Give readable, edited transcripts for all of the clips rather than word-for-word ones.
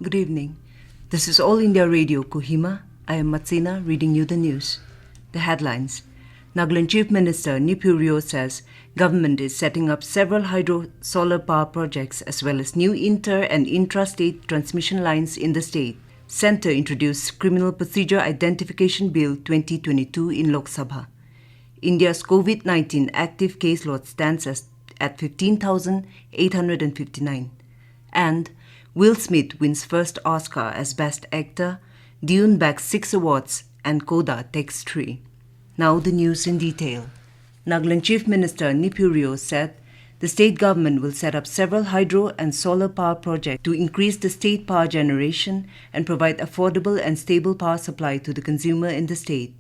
Good evening. This is All India Radio, Kohima. I am Matsina reading you the news. The headlines. Nagaland Chief Minister Neiphiu says government is setting up several hydro-solar power projects as well as new inter- and intra-state transmission lines in the state. Centre introduced Criminal Procedure Identification Bill 2022 in Lok Sabha. India's COVID-19 active caseload stands at 15,859. And Will Smith wins first Oscar as Best Actor, Dune bags 6 awards, and CODA takes 3. Now the news in detail. Nagaland Chief Minister Neiphiu said the state government will set up several hydro and solar power projects to increase the state power generation and provide affordable and stable power supply to the consumer in the state.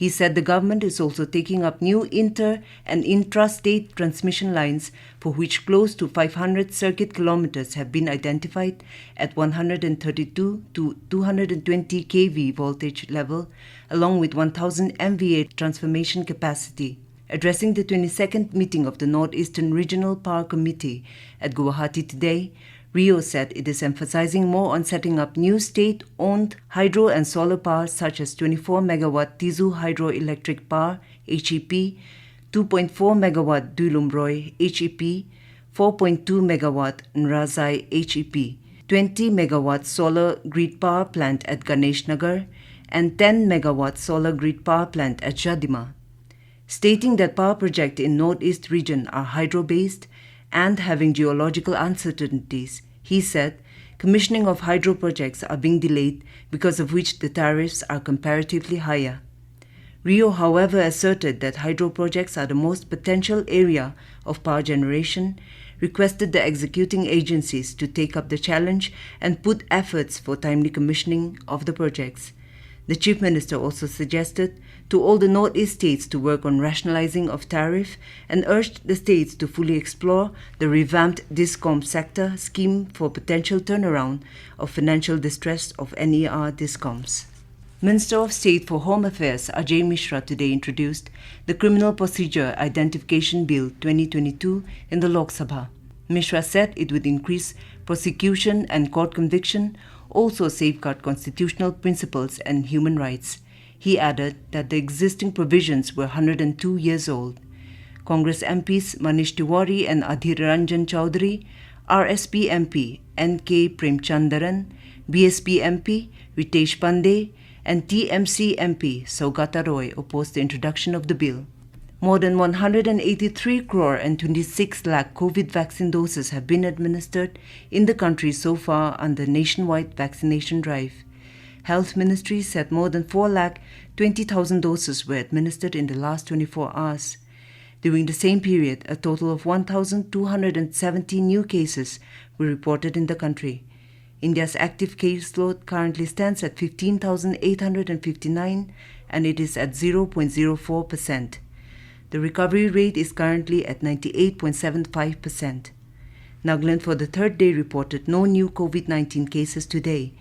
He said the government is also taking up new inter- and intra-state transmission lines for which close to 500 circuit kilometers have been identified at 132 to 220 kV voltage level, along with 1000 MVA transformation capacity. Addressing the 22nd meeting of the Northeastern Regional Power Committee at Guwahati today, Rio said it is emphasizing more on setting up new state-owned hydro and solar power such as 24 MW Tizu Hydroelectric Power HEP, 2.4 MW Dulumroy HEP, 4.2 MW Nrazai HEP, 20 MW solar grid power plant at Ganesh Nagar, and 10 MW solar grid power plant at Jadima. Stating that power projects in Northeast region are hydro-based and having geological uncertainties, he said commissioning of hydro projects are being delayed because of which the tariffs are comparatively higher. Rio, however, asserted that hydro projects are the most potential area of power generation, requested the executing agencies to take up the challenge and put efforts for timely commissioning of the projects. The Chief Minister also suggested to all the Northeast states to work on rationalizing of tariff and urged the states to fully explore the revamped DISCOM sector scheme for potential turnaround of financial distress of NER DISCOMs. Minister of State for Home Affairs Ajay Mishra today introduced the Criminal Procedure Identification Bill 2022 in the Lok Sabha. Mishra said it would increase prosecution and court conviction, also safeguard constitutional principles and human rights. He added that the existing provisions were 102 years old. Congress MPs Manish Tiwari and Adhir Ranjan Chaudhary, RSP MP N.K. Premchandaran, BSP MP Ritesh Pandey, and TMC MP Saugata Roy opposed the introduction of the bill. More than 183 crore and 26 lakh COVID vaccine doses have been administered in the country so far under nationwide vaccination drive. Health Ministry said more than 4,20,000 doses were administered in the last 24 hours. During the same period, a total of 1,270 new cases were reported in the country. India's active caseload currently stands at 15,859 and it is at 0.04%. The recovery rate is currently at 98.75%. Nagaland for the third day reported no new COVID-19 cases today,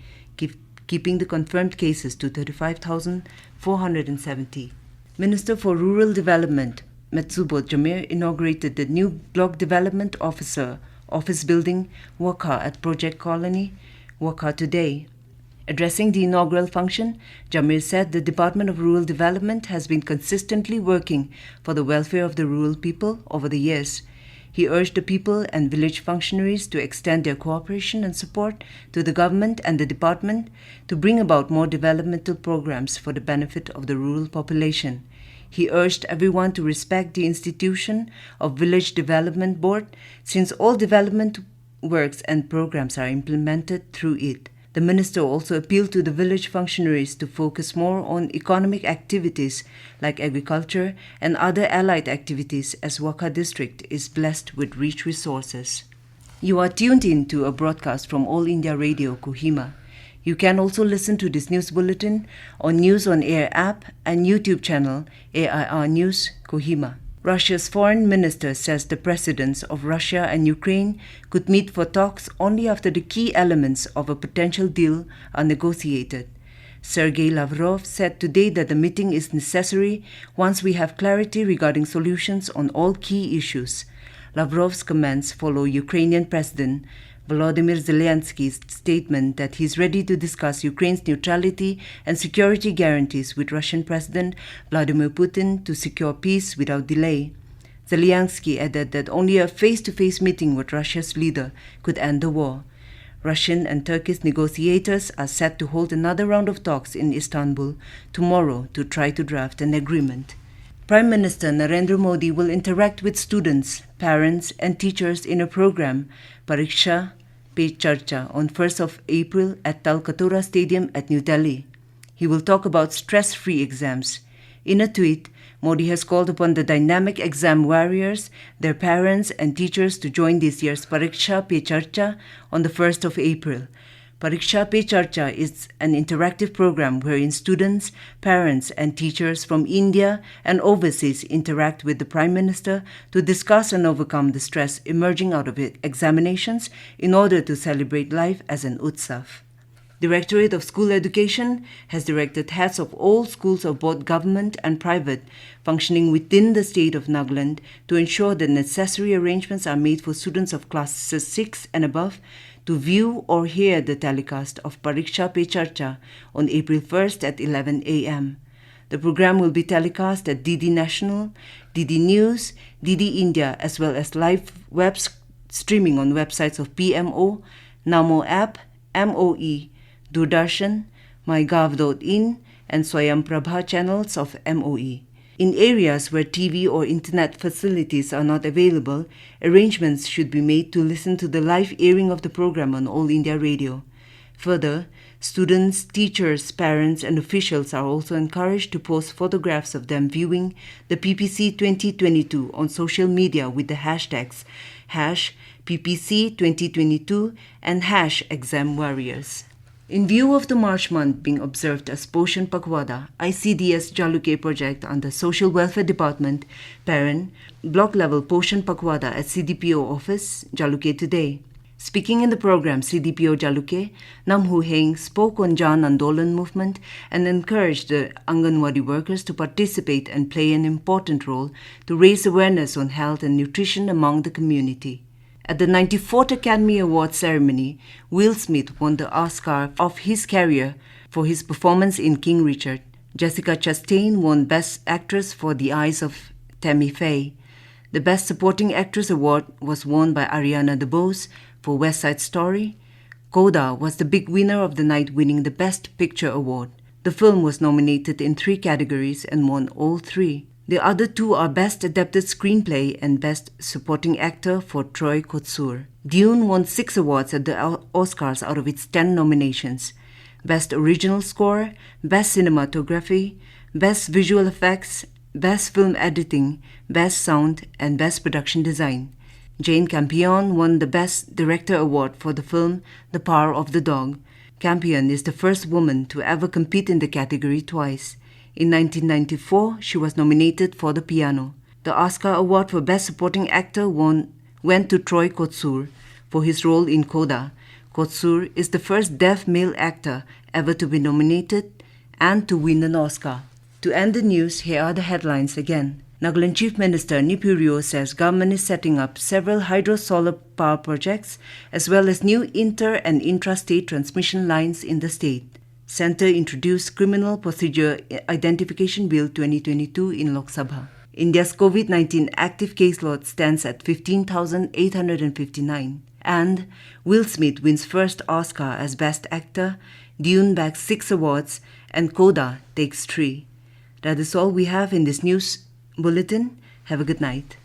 keeping the confirmed cases to 35,470. Minister for Rural Development Metsubo Jamir inaugurated the new Block Development Office Building Waka at Project Colony Waka today. Addressing the inaugural function, Jamir said the Department of Rural Development has been consistently working for the welfare of the rural people over the years. He urged the people and village functionaries to extend their cooperation and support to the government and the department to bring about more developmental programs for the benefit of the rural population. He urged everyone to respect the institution of Village Development Board since all development works and programs are implemented through it. The minister also appealed to the village functionaries to focus more on economic activities like agriculture and other allied activities as Waka district is blessed with rich resources. You are tuned in to a broadcast from All India Radio, Kohima. You can also listen to this news bulletin on News on Air app and YouTube channel AIR News, Kohima. Russia's foreign minister says the presidents of Russia and Ukraine could meet for talks only after the key elements of a potential deal are negotiated. Sergei Lavrov said today that the meeting is necessary once we have clarity regarding solutions on all key issues. Lavrov's comments follow Ukrainian President Volodymyr Zelensky's statement that he's ready to discuss Ukraine's neutrality and security guarantees with Russian President Vladimir Putin to secure peace without delay. Zelensky added that only a face-to-face meeting with Russia's leader could end the war. Russian and Turkish negotiators are set to hold another round of talks in Istanbul tomorrow to try to draft an agreement. Prime Minister Narendra Modi will interact with students, parents and teachers in a program, Pariksha Pe Charcha, on 1st of April at Talkatoora Stadium at New Delhi. He will talk about stress-free exams. In a tweet, Modi has called upon the dynamic exam warriors, their parents and teachers to join this year's Pariksha Pe Charcha on the 1st of April. Pariksha Pe Charcha is an interactive program wherein students, parents and teachers from India and overseas interact with the Prime Minister to discuss and overcome the stress emerging out of examinations in order to celebrate life as an utsav. Directorate of School Education has directed heads of all schools of both government and private functioning within the state of Nagaland to ensure that necessary arrangements are made for students of classes 6 and above to view or hear the telecast of Pariksha Pe Charcha on April 1st at 11 a.m. The program will be telecast at DD National, DD News, DD India, as well as live web streaming on websites of PMO, Namo app, MOE, Doordarshan, mygov.in, and Swayam Prabha channels of MOE. In areas where TV or internet facilities are not available, arrangements should be made to listen to the live airing of the program on All India Radio. Further, students, teachers, parents, and officials are also encouraged to post photographs of them viewing the PPC 2022 on social media with the hashtags #PPC 2022 and #ExamWarriors. In view of the March month being observed as Poshan Pakhwada, ICDS Jaluke project under Social Welfare Department, Parent, block level Poshan Pakhwada at CDPO office, Jaluke today. Speaking in the program CDPO Jaluke, Namhu Heng spoke on Jan Andolan movement and encouraged the Anganwadi workers to participate and play an important role to raise awareness on health and nutrition among the community. At the 94th Academy Awards ceremony, Will Smith won the Oscar of his career for his performance in King Richard. Jessica Chastain won Best Actress for The Eyes of Tammy Faye. The Best Supporting Actress award was won by Ariana DeBose for West Side Story. CODA was the big winner of the night, winning the Best Picture award. The film was nominated in 3 categories and won all 3. The other 2 are Best Adapted Screenplay and Best Supporting Actor for Troy Kotsur. Dune won 6 awards at the Oscars out of its 10 nominations. Best Original Score, Best Cinematography, Best Visual Effects, Best Film Editing, Best Sound, and Best Production Design. Jane Campion won the Best Director Award for the film The Power of the Dog. Campion is the first woman to ever compete in the category twice. In 1994, she was nominated for The Piano. The Oscar Award for Best Supporting Actor went to Troy Kotsur for his role in CODA. Kotsur is the first deaf male actor ever to be nominated and to win an Oscar. To end the news, here are the headlines again. Nagaland Chief Minister Neiphiu says government is setting up several hydro-solar power projects as well as new inter- and intra-state transmission lines in the state. Centre introduced Criminal Procedure Identification Bill 2022 in Lok Sabha. India's COVID-19 active caseload stands at 15,859. And Will Smith wins first Oscar as Best Actor, Dune bags 6 awards, and CODA takes 3. That is all we have in this news bulletin. Have a good night.